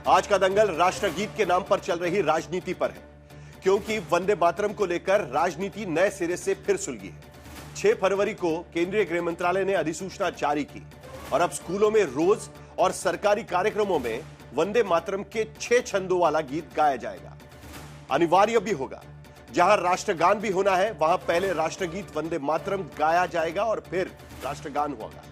आज का दंगल राष्ट्रगीत के नाम पर चल रही राजनीति पर है, क्योंकि वंदे मातरम को लेकर राजनीति नए सिरे से फिर सुलगी है। 6 फरवरी को केंद्रीय गृह मंत्रालय ने अधिसूचना जारी की और अब स्कूलों में रोज और सरकारी कार्यक्रमों में वंदे मातरम के 6 छंदों वाला गीत गाया जाएगा। अनिवार्य भी होगा। जहां राष्ट्रगान भी होना है, वहां पहले राष्ट्रगीत वंदे मातरम गाया जाएगा और फिर राष्ट्रगान होगा।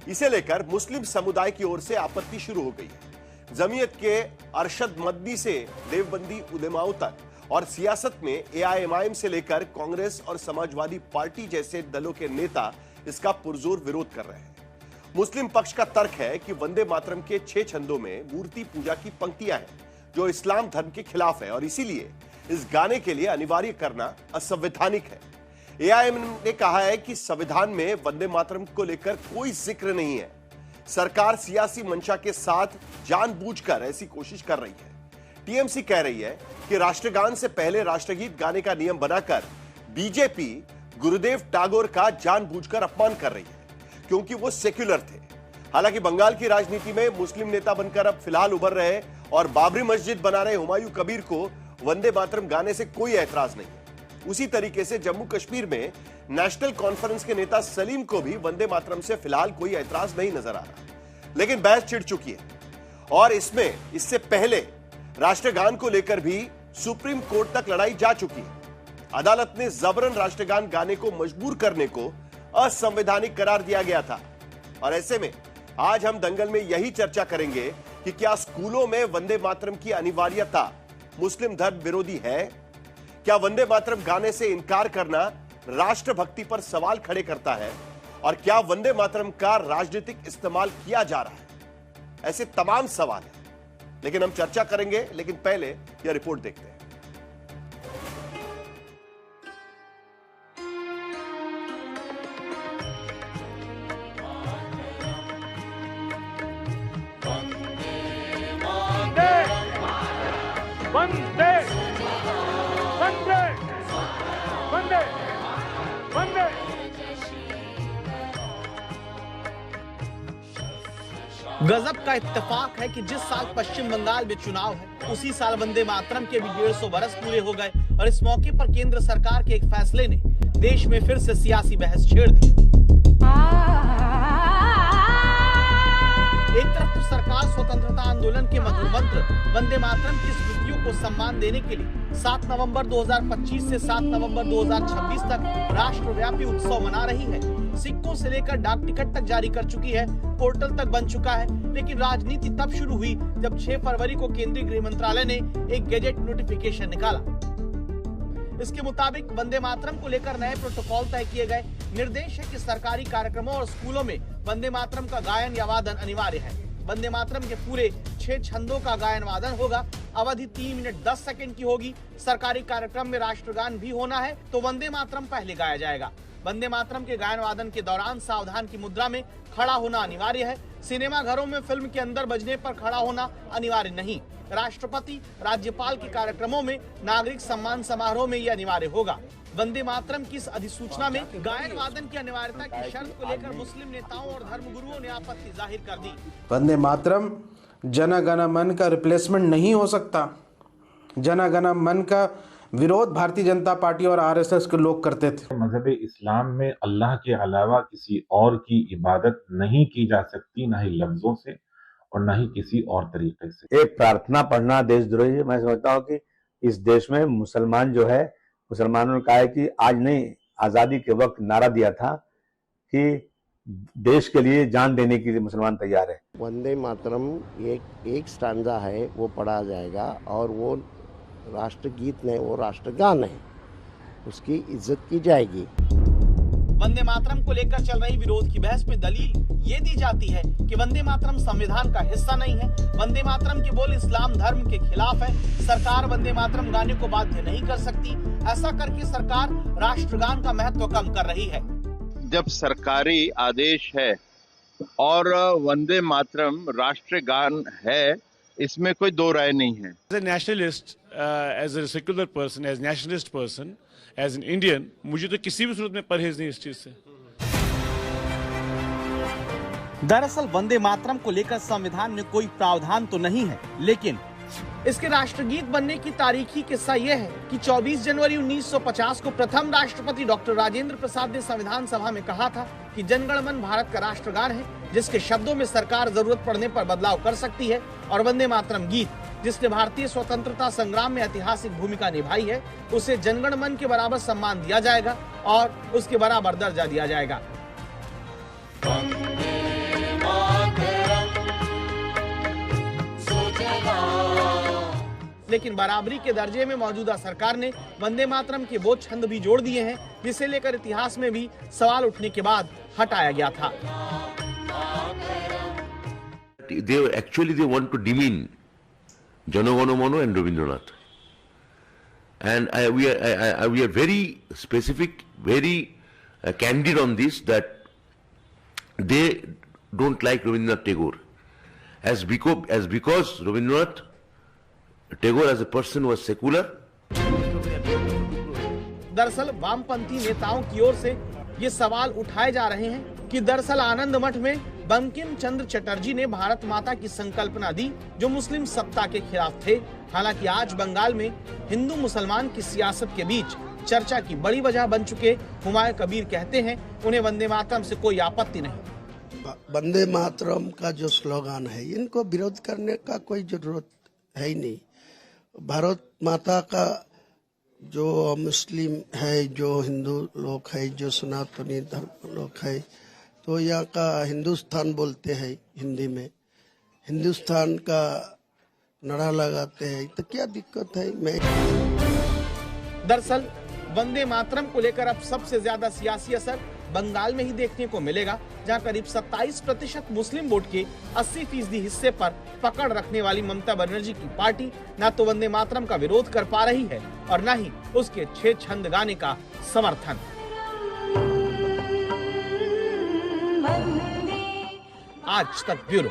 इसे लेकर मुस्लिम समुदाय की ओर से आपत्ति शुरू हो गई है। जमीयत के अरशद मदनी से देवबंदी उलेमाओं तक और सियासत में एआईएमआईएम से लेकर कांग्रेस और समाजवादी पार्टी जैसे दलों के नेता इसका पुरजोर विरोध कर रहे हैं। मुस्लिम पक्ष का तर्क है कि वंदे मातरम के 6 छंदों में मूर्ति पूजा की पंक्तियां हैं, जो इस्लाम धर्म के खिलाफ है और इसीलिए इस गाने के लिए अनिवार्य करना असंवैधानिक है। एआईएमआईएम ने कहा है कि संविधान में वंदे मातरम को लेकर कोई जिक्र नहीं है। सरकार सियासी मंशा के साथ जानबूझकर ऐसी कोशिश कर रही है। टीएमसी कह रही है कि राष्ट्रगान से पहले राष्ट्रगीत गाने का नियम बनाकर बीजेपी गुरुदेव टैगोर का जानबूझकर अपमान कर रही है, क्योंकि वो सेक्युलर थे। हालांकि बंगाल की राजनीति में मुस्लिम नेता बनकर अब फिलहाल उभर रहे और बाबरी मस्जिद बना रहे हुमायूं कबीर को वंदे मातरम गाने से कोई ऐतराज नहीं। उसी तरीके से जम्मू कश्मीर में नेशनल कॉन्फ्रेंस के नेता सलीम को भी वंदे मातरम से फिलहाल कोई ऐतराज नहीं नजर आ रहा। लेकिन बहस छिड़ चुकी है और इससे पहले राष्ट्रगान को लेकर भी सुप्रीम कोर्ट तक लड़ाई जा चुकी है। अदालत ने जबरन राष्ट्रगान गाने को मजबूर करने को असंवैधानिक करार दिया गया था। और ऐसे में आज हम दंगल में यही चर्चा करेंगे कि क्या स्कूलों में वंदे मातरम की अनिवार्यता मुस्लिम धर्म विरोधी है? क्या वंदे मातरम गाने से इनकार करना राष्ट्रभक्ति पर सवाल खड़े करता है? और क्या वंदे मातरम का राजनीतिक इस्तेमाल किया जा रहा है? ऐसे तमाम सवाल हैं, लेकिन हम चर्चा करेंगे। लेकिन पहले यह रिपोर्ट देखते हैं। वंदे वंदे वंदे वंदे। गजब का इत्तेफाक है कि जिस साल पश्चिम बंगाल में चुनाव है, उसी साल वंदे मातरम के भी 150 बरस पूरे हो गए और इस मौके पर केंद्र सरकार के एक फैसले ने देश में फिर से सियासी बहस छेड़ दी। एक तरफ तो सरकार स्वतंत्रता आंदोलन के मधुर मंत्र वंदे मातरम की स्मृतियों को सम्मान देने के लिए 7 नवंबर 2025 से 7 नवंबर 2026 तक राष्ट्रव्यापी उत्सव मना रही है। सिक्कों से लेकर डाक टिकट तक जारी कर चुकी है, पोर्टल तक बन चुका है। लेकिन राजनीति तब शुरू हुई जब 6 फरवरी को केंद्रीय गृह मंत्रालय ने एक गैजेट नोटिफिकेशन निकाला। इसके मुताबिक वंदे मातरम को लेकर नए प्रोटोकॉल तय किए गए। निर्देश है कि सरकारी कार्यक्रमों और स्कूलों में वंदे मातरम का गायन या वादन अनिवार्य है। वंदे मातरम के पूरे 6 छंदों का गायन वादन होगा। अवधि 3 मिनट 10 सेकंड की होगी। सरकारी कार्यक्रम में राष्ट्रगान भी होना है तो वंदे मातरम पहले गाया जाएगा। वंदे मातरम के गायन वादन के दौरान सावधान की मुद्रा में खड़ा होना अनिवार्य है। सिनेमा घरों में फिल्म के अंदर बजने पर खड़ा होना अनिवार्य नहीं। राष्ट्रपति, राज्यपाल के कार्यक्रमों में, नागरिक सम्मान समारोह में यह अनिवार्य होगा। वंदे मातरम की इस अधिसूचना में गायन वादन की अनिवार्यता की शर्त को लेकर मुस्लिम नेताओं और धर्मगुरुओं ने आपत्ति जाहिर कर दी। वंदे मातरम जन गण मन का रिप्लेसमेंट नहीं हो सकता। जन गण मन का विरोध भारतीय जनता पार्टी और आरएसएस के लोग करते थे। मजहब इस्लाम में अल्लाह के अलावा किसी और की इबादत नहीं की जा सकती, ना ही लफ्जों से और ना ही किसी और तरीके से। एक प्रार्थना पढ़ना देशद्रोही है। मैं समझता हूँ कि इस देश में मुसलमान जो है, मुसलमानों ने कहा है कि आज नहीं, आजादी के वक्त नारा दिया था कि देश के लिए जान देने के लिए मुसलमान तैयार है। वंदे मातरम एक स्टांजा है, वो पढ़ा जाएगा और वो राष्ट्रगीत नहीं, वो राष्ट्रगान है, उसकी इज्जत की जाएगी। वंदे मातरम को लेकर चल रही विरोध की बहस में दलील ये दी जाती है कि वंदे मातरम संविधान का हिस्सा नहीं है। वंदे मातरम के बोल इस्लाम धर्म के खिलाफ है। सरकार वंदे मातरम गाने को बाध्य नहीं कर सकती। ऐसा करके सरकार राष्ट्रगान का महत्व कम कर रही है। जब सरकारी आदेश है और वंदे मातरम राष्ट्रगान है, इसमें कोई दो राय नहीं है। As a nationalist, as a secular person, as nationalist person, as an Indian, मुझे तो किसी भी सूरत में परहेज नहीं इस चीज से। दरअसल वंदे मातरम को लेकर संविधान में कोई प्रावधान तो नहीं है, लेकिन इसके राष्ट्रगीत बनने की तारीखी किस्सा यह है कि 24 जनवरी 1950 को प्रथम राष्ट्रपति डॉक्टर राजेंद्र प्रसाद ने संविधान सभा में कहा था कि जनगण मन भारत का राष्ट्रगान है, जिसके शब्दों में सरकार जरूरत पड़ने पर बदलाव कर सकती है, और वंदे मातरम गीत, जिसने भारतीय स्वतंत्रता संग्राम में ऐतिहासिक भूमिका निभाई है, उसे जनगण मन के बराबर सम्मान दिया जाएगा और उसके बराबर दर्जा दिया जाएगा। लेकिन बराबरी के दर्जे में मौजूदा सरकार ने वंदे मातरम के वो छंद भी जोड़ दिए हैं, जिसे लेकर इतिहास में भी सवाल उठने के बाद हटाया गया था। They want to demean Jana Gana Mana and Rabindranath, and we are very specific, very candid on this, that they don't like Rabindranath Tagore as because Rabindranath Tagore as a person was secular. दरअसल वामपंथी नेताओं की ओर से ये सवाल उठाए जा रहे हैं कि दरअसल आनंद मठ में बंकिम चंद्र चटर्जी ने भारत माता की संकल्पना दी, जो मुस्लिम सत्ता के खिलाफ थे। हालांकि आज बंगाल में हिंदू मुसलमान की सियासत के बीच चर्चा की बड़ी वजह बन चुके हुमायूं कबीर कहते हैं, उन्हें वंदे मातरम से कोई आपत्ति नहीं। वंदे मातरम का जो स्लोगान है, इनको विरोध करने का कोई जरूरत है ही नहीं। भारत माता का जो मुस्लिम है, जो हिंदू लोग है, जो सनातनी धर्म लोग है, तो यहाँ का हिंदुस्तान बोलते हैं हिंदी में, हिंदुस्तान का नारा लगाते हैं, तो क्या दिक्कत है? दरअसल वंदे मातरम को लेकर अब सबसे ज्यादा सियासी असर बंगाल में ही देखने को मिलेगा, जहां करीब 27% मुस्लिम वोट के 80% हिस्से पर पकड़ रखने वाली ममता बनर्जी की पार्टी न तो वंदे मातरम का विरोध कर पा रही है और न ही उसके 6 छंद गाने का समर्थन। आज तक ब्यूरो।